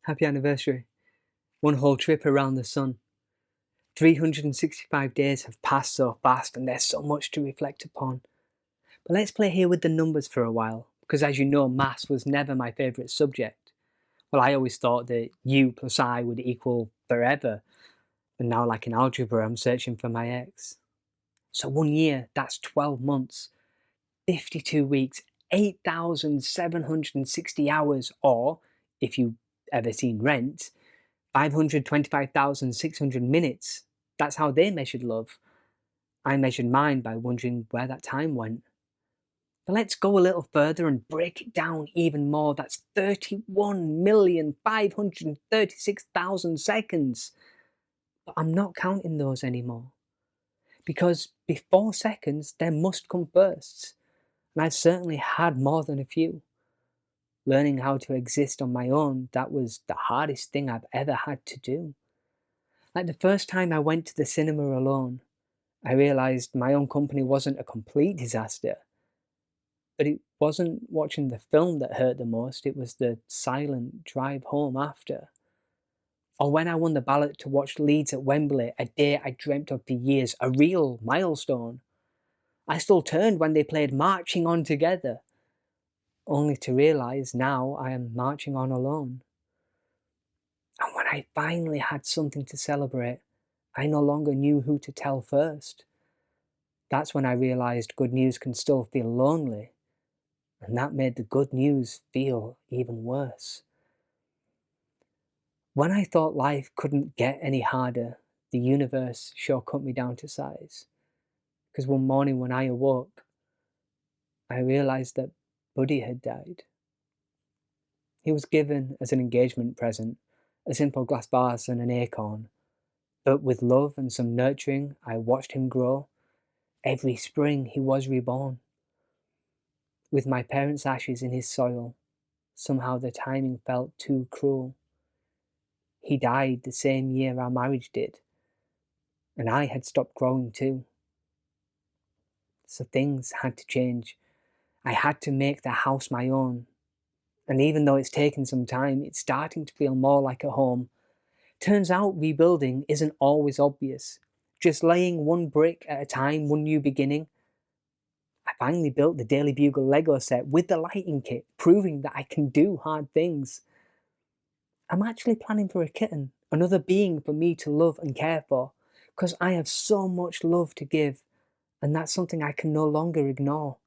Happy anniversary. One whole trip around the sun. 365 days have passed so fast and there's so much to reflect upon. But let's play here with the numbers for a while, because as you know, maths was never my favourite subject. Well, I always thought that u plus I would equal forever, and now like in algebra, I'm searching for my x. So 1 year, that's 12 months, 52 weeks, 8,760 hours, or, if you've ever seen Rent, 525,600 minutes. That's how they measured love. I measured mine by wondering where that time went. But let's go a little further and break it down even more. That's 31,536,000 seconds. But I'm not counting those anymore. Because before seconds, there must come firsts. And I've certainly had more than a few. Learning how to exist on my own, that was the hardest thing I've ever had to do. Like the first time I went to the cinema alone, I realised my own company wasn't a complete disaster. But it wasn't watching the film that hurt the most, it was the silent drive home after. Or when I won the ballot to watch Leeds at Wembley, a day I dreamt of for years, a real milestone. I still turned when they played Marching On Together, only to realise now I am marching on alone. And when I finally had something to celebrate, I no longer knew who to tell first. That's when I realised good news can still feel lonely, and that made the good news feel even worse. When I thought life couldn't get any harder, the universe sure cut me down to size. Because one morning when I awoke, I realised that Buddy had died. He was given as an engagement present, a simple glass vase and an acorn. But with love and some nurturing, I watched him grow. Every spring he was reborn. With my parents' ashes in his soil, somehow the timing felt too cruel. He died the same year our marriage did, and I had stopped growing too. So things had to change. I had to make the house my own. And even though it's taken some time, it's starting to feel more like a home. Turns out rebuilding isn't always obvious. Just laying one brick at a time, one new beginning. I finally built the Daily Bugle Lego set with the lighting kit, proving that I can do hard things. I'm actually planning for a kitten, another being for me to love and care for, because I have so much love to give, and that's something I can no longer ignore.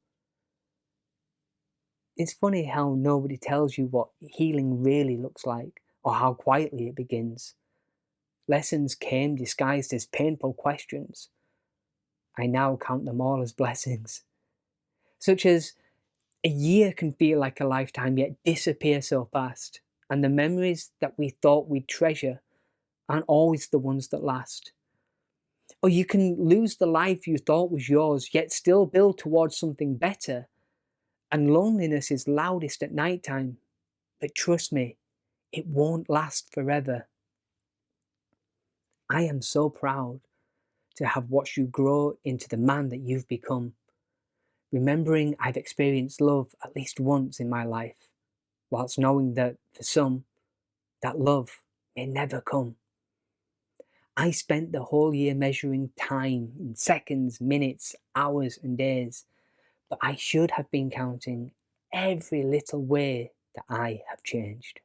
It's funny how nobody tells you what healing really looks like, or how quietly it begins. Lessons came disguised as painful questions. I now count them all as blessings. Such as, a year can feel like a lifetime yet disappear so fast, and the memories that we thought we'd treasure aren't always the ones that last. Or you can lose the life you thought was yours, yet still build towards something better. And loneliness is loudest at night time. But trust me, it won't last forever. I am so proud to have watched you grow into the man that you've become. Remembering I've experienced love at least once in my life, whilst knowing that, for some, that love may never come. I spent the whole year measuring time in seconds, minutes, hours and days, but I should have been counting every little way that I have changed.